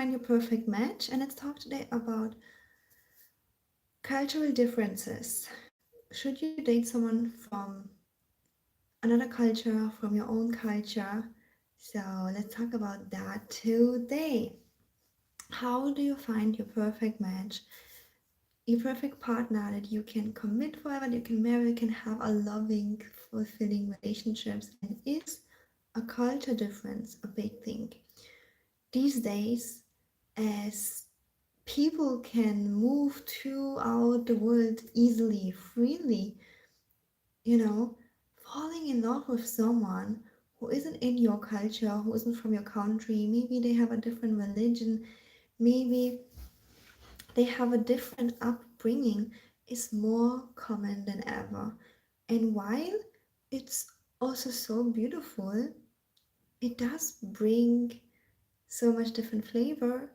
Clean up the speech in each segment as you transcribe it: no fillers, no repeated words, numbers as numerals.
find your perfect match, and let's talk today about cultural differences. Should you date someone from another culture, from your own culture? So let's talk about that today. How do you find your perfect match, your perfect partner that you can commit forever, that you can marry, you can have a loving, fulfilling relationships? And is a culture difference a big thing? These days, as people can move throughout the world easily, freely, you know, falling in love with someone who isn't in your culture, who isn't from your country, maybe they have a different religion, maybe they have a different upbringing, is more common than ever. And while it's also so beautiful, it does bring so much different flavor.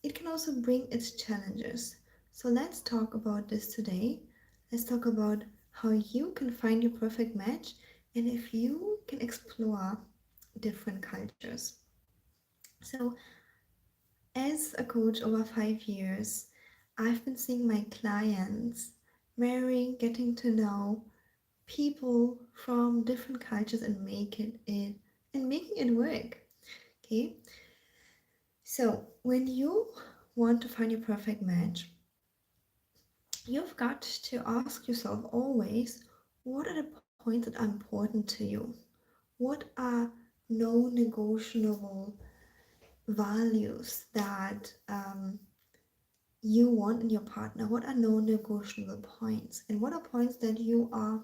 It can also bring its challenges. So let's talk about this today. Let's talk about how you can find your perfect match and if you can explore different cultures. So, as a coach over 5 years, I've been seeing my clients marrying, getting to know people from different cultures and making it work. Okay, so when you want to find your perfect match, you've got to ask yourself always, what are the points that are important to you? What are non-negotiable values that you want in your partner? What are non-negotiable points? And what are points that you are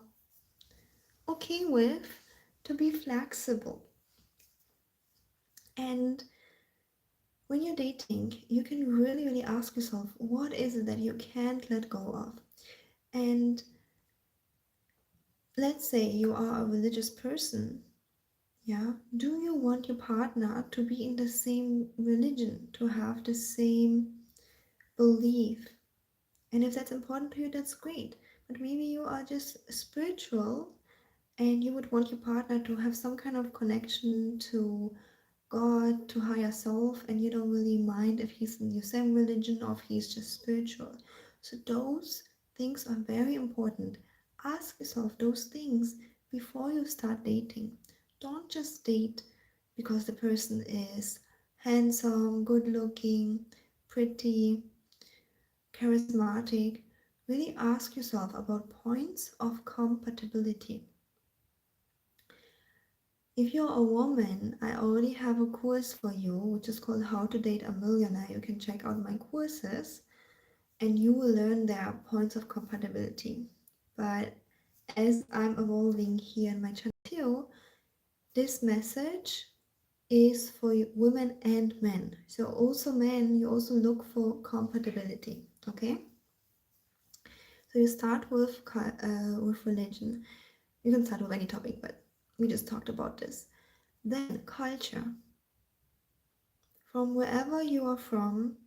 okay with to be flexible? And when you're dating, you can really, really ask yourself, what is it that you can't let go of? And let's say you are a religious person. Yeah, do you want your partner to be in the same religion, to have the same belief? And if that's important to you, that's great. But maybe you are just spiritual and you would want your partner to have some kind of connection to God, to higher self, and you don't really mind if he's in your same religion or if he's just spiritual. So those things are very important. Ask yourself those things before you start dating. Don't just date because the person is handsome, good looking, pretty, charismatic. Really ask yourself about points of compatibility. If you're a woman, I already have a course for you, which is called How to Date a Millionaire. You can check out my courses and you will learn their points of compatibility. But as I'm evolving here in my channel too, this message is for women and men. So also men, you also look for compatibility, okay? So you start with religion. You can start with any topic, but we just talked about this. Then culture. From wherever you are from,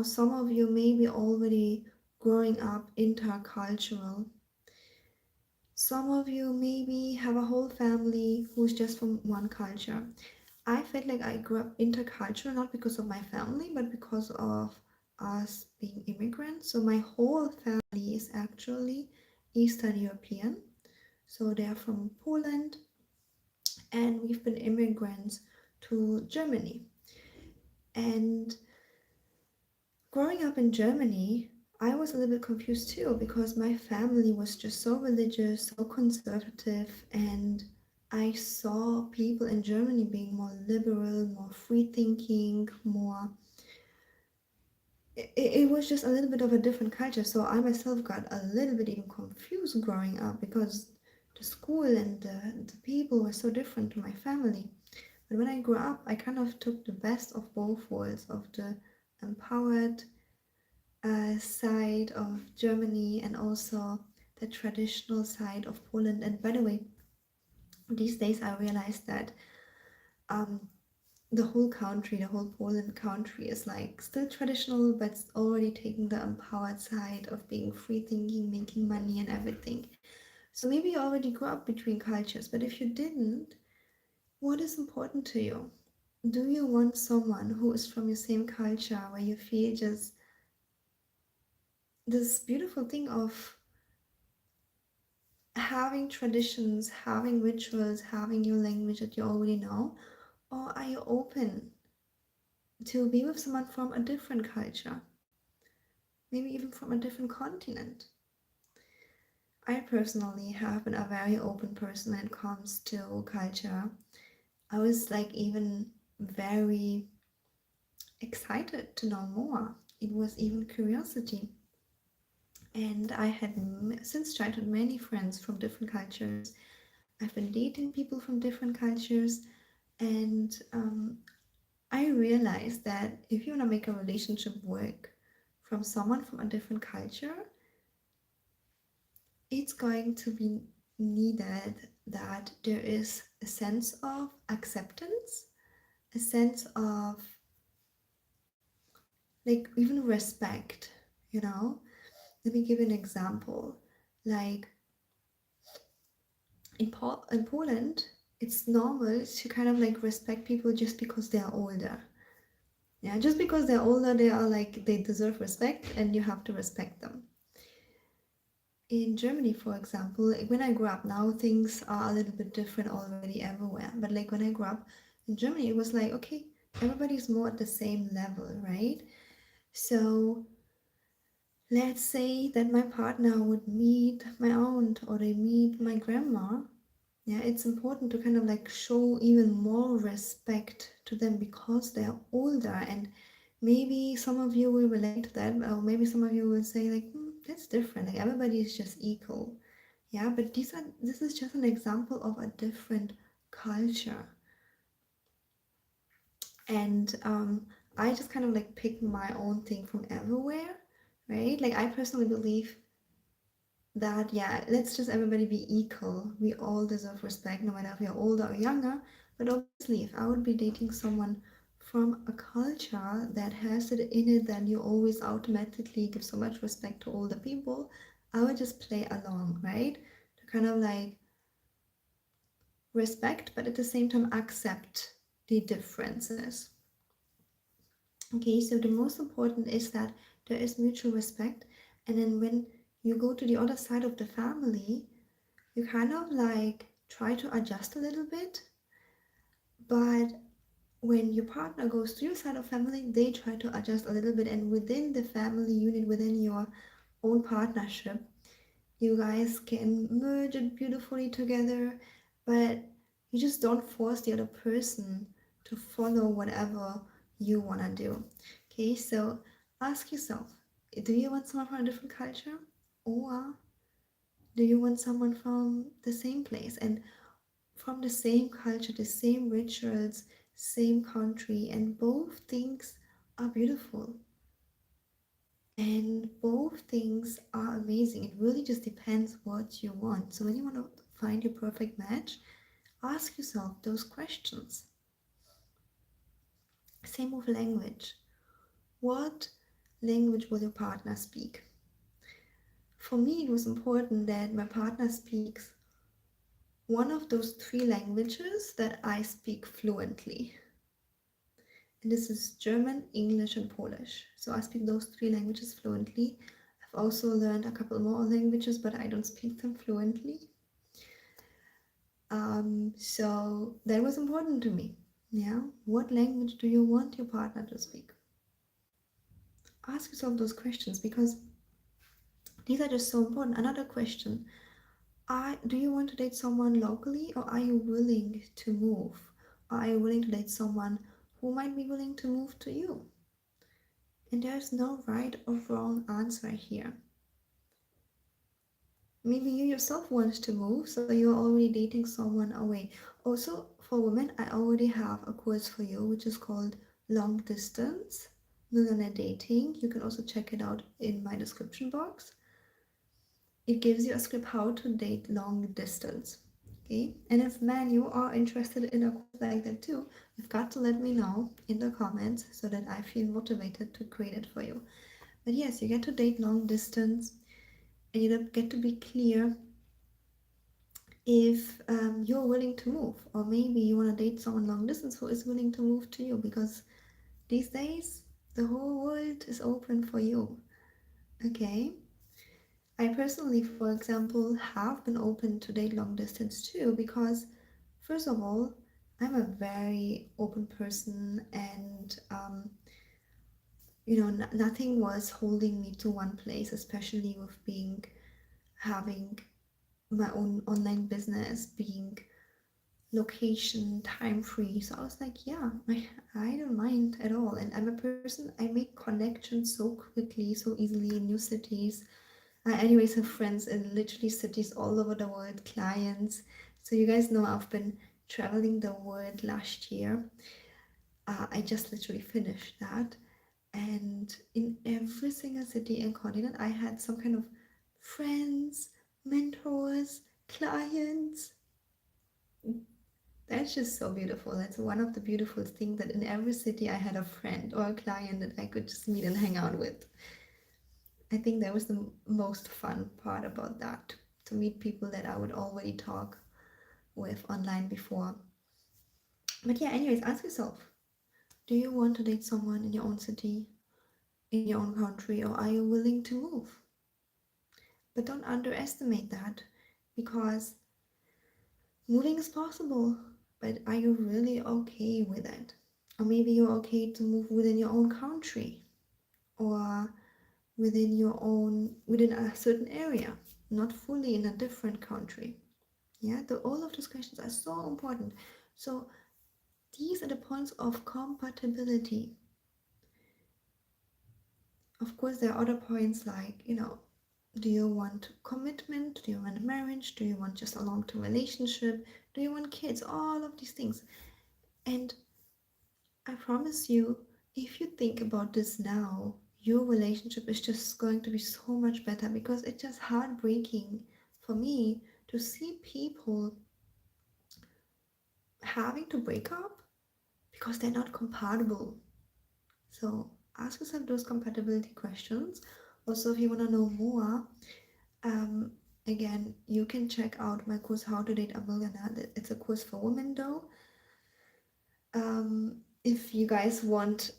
some of you may be already growing up intercultural. Some of you maybe have a whole family who's just from one culture. I felt like I grew up intercultural not because of my family, but because of us being immigrants. So my whole family is actually Eastern European. So they are from Poland, and we've been immigrants to Germany. And growing up in Germany, I was a little bit confused too because my family was just so religious, so conservative, and I saw people in Germany being more liberal, more free thinking, more. It was just a little bit of a different culture. So I myself got a little bit even confused growing up because the school and the people were so different to my family. But when I grew up, I kind of took the best of both worlds of the empowered side of Germany and also the traditional side of Poland. And by the way, these days I realized that um, the whole country, the whole Poland country is like still traditional, but it's already taking the empowered side of being free thinking, making money and everything. So maybe you already grew up between cultures, but if you didn't, what is important to you? Do you want someone who is from your same culture where you feel just this beautiful thing of having traditions, having rituals, having your language that you already know? Or are you open to be with someone from a different culture, maybe even from a different continent? I personally have been a very open person when it comes to culture. I was like even very excited to know more. It was even curiosity. And I had since childhood many friends from different cultures. I've been dating people from different cultures, and I realized that if you want to make a relationship work from someone from a different culture, it's going to be needed that there is a sense of acceptance, a sense of like even respect, you know? Let me give you an example. Like in Poland, it's normal to kind of like respect people just because they are older. Yeah, just because they're older, they are like they deserve respect and you have to respect them. In Germany, for example, like when I grew up, now things are a little bit different already everywhere. But like when I grew up in Germany, it was like, okay, everybody's more at the same level, right? So let's say that my partner would meet my aunt or they meet my grandma. Yeah, it's important to kind of like show even more respect to them because they're older. And maybe some of you will relate to that, or maybe some of you will say like, that's different. Like everybody is just equal. Yeah, but this is just an example of a different culture. And I just kind of like pick my own thing from everywhere, right? Like I personally believe that yeah, let's just everybody be equal. We all deserve respect no matter if you're older or younger. But obviously if I would be dating someone from a culture that has it in it that you always automatically give so much respect to older people, I would just play along, right? To kind of like respect but at the same time accept the differences. Okay, so the most important is that there is mutual respect, and then when you go to the other side of the family, you kind of like try to adjust a little bit, but when your partner goes to your side of family, they try to adjust a little bit, and within the family unit, within your own partnership, you guys can merge it beautifully together, but you just don't force the other person to follow whatever you want to do. Okay, so ask yourself, do you want someone from a different culture, or do you want someone from the same place and from the same culture, the same rituals, same country? And both things are beautiful and both things are amazing. It really just depends what you want. So when you want to find your perfect match, ask yourself those questions. Same with language. What language will your partner speak? For me, it was important that my partner speaks one of those three languages that I speak fluently. And this is German, English, and Polish. So I speak those three languages fluently. I've also learned a couple more languages, but I don't speak them fluently. So that was important to me. Yeah, what language do you want your partner to speak? Ask yourself those questions because these are just so important. Another question: do you want to date someone locally, or are you willing to move? Or are you willing to date someone who might be willing to move to you? And there's no right or wrong answer here. Maybe you yourself want to move, so you're already dating someone away. Also, for women, I already have a course for you, which is called Long Distance Millionaire Dating. You can also check it out in my description box. It gives you a script how to date long distance. Okay, and if man you are interested in a course like that too, you've got to let me know in the comments so that I feel motivated to create it for you. But yes, you get to date long distance and you get to be clear if you're willing to move, or maybe you want to date someone long distance who is willing to move to you, because these days the whole world is open for you. Okay, I personally, for example, have been open to date long distance too, because first of all, I'm a very open person, and nothing was holding me to one place, especially with being having my own online business, being location time free. So I was like, yeah, I don't mind at all. And I'm a person, I make connections so quickly, so easily in new cities. I anyways have friends in literally cities all over the world, clients. So you guys know I've been traveling the world last year. I just literally finished that. And in every single city and continent, I had some kind of friends, mentors, clients. That's just so beautiful. That's one of the beautiful things, that in every city I had a friend or a client that I could just meet and hang out with. I think that was the most fun part about that, to meet people that I would already talk with online before. But yeah, anyways, ask yourself, do you want to date someone in your own city, in your own country, or are you willing to move? But don't underestimate that, because moving is possible, but are you really okay with it? Or maybe you're okay to move within your own country, or within a certain area, not fully in a different country. Yeah, all of these questions are so important. So these are the points of compatibility. Of course, there are other points like, do you want commitment? Do you want marriage? Do you want just a long-term relationship? Do you want kids? All of these things. And I promise you, if you think about this now, your relationship is just going to be so much better, because it's just heartbreaking for me to see people having to break up because they're not compatible. So ask yourself those compatibility questions. Also, if you want to know more, um, again, you can check out my course, How to Date a Millionaire. It's a course for women though. If you guys want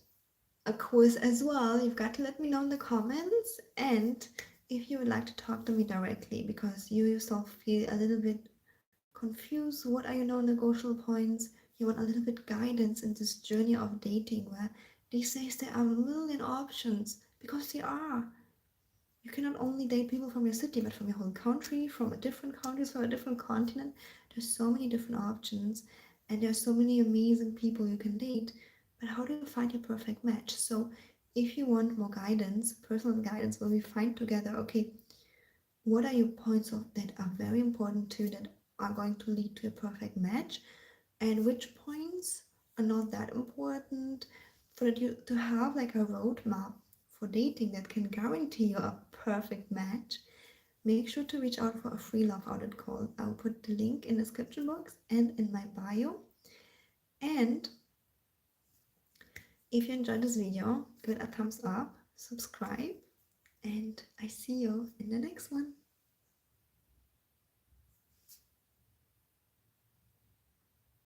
a course as well, you've got to let me know in the comments. And if you would like to talk to me directly because you yourself feel a little bit confused, what are your non-negotiable points? You want a little bit guidance in this journey of dating, where these days there are a million options, because there are. You cannot only date people from your city, but from your whole country, from a different countries, from a different continent. There's so many different options, and there's so many amazing people you can date. But how do you find your perfect match? So, if you want more guidance, personal guidance, where we find together, okay, what are your points that are very important to you, that are going to lead to a perfect match, and which points are not that important, for that you to have like a roadmap for dating that can guarantee you a perfect match. Make sure to reach out for a free love audit call. I'll put the link in the description box and in my bio. And if you enjoyed this video, give it a thumbs up, subscribe, and I see you in the next one.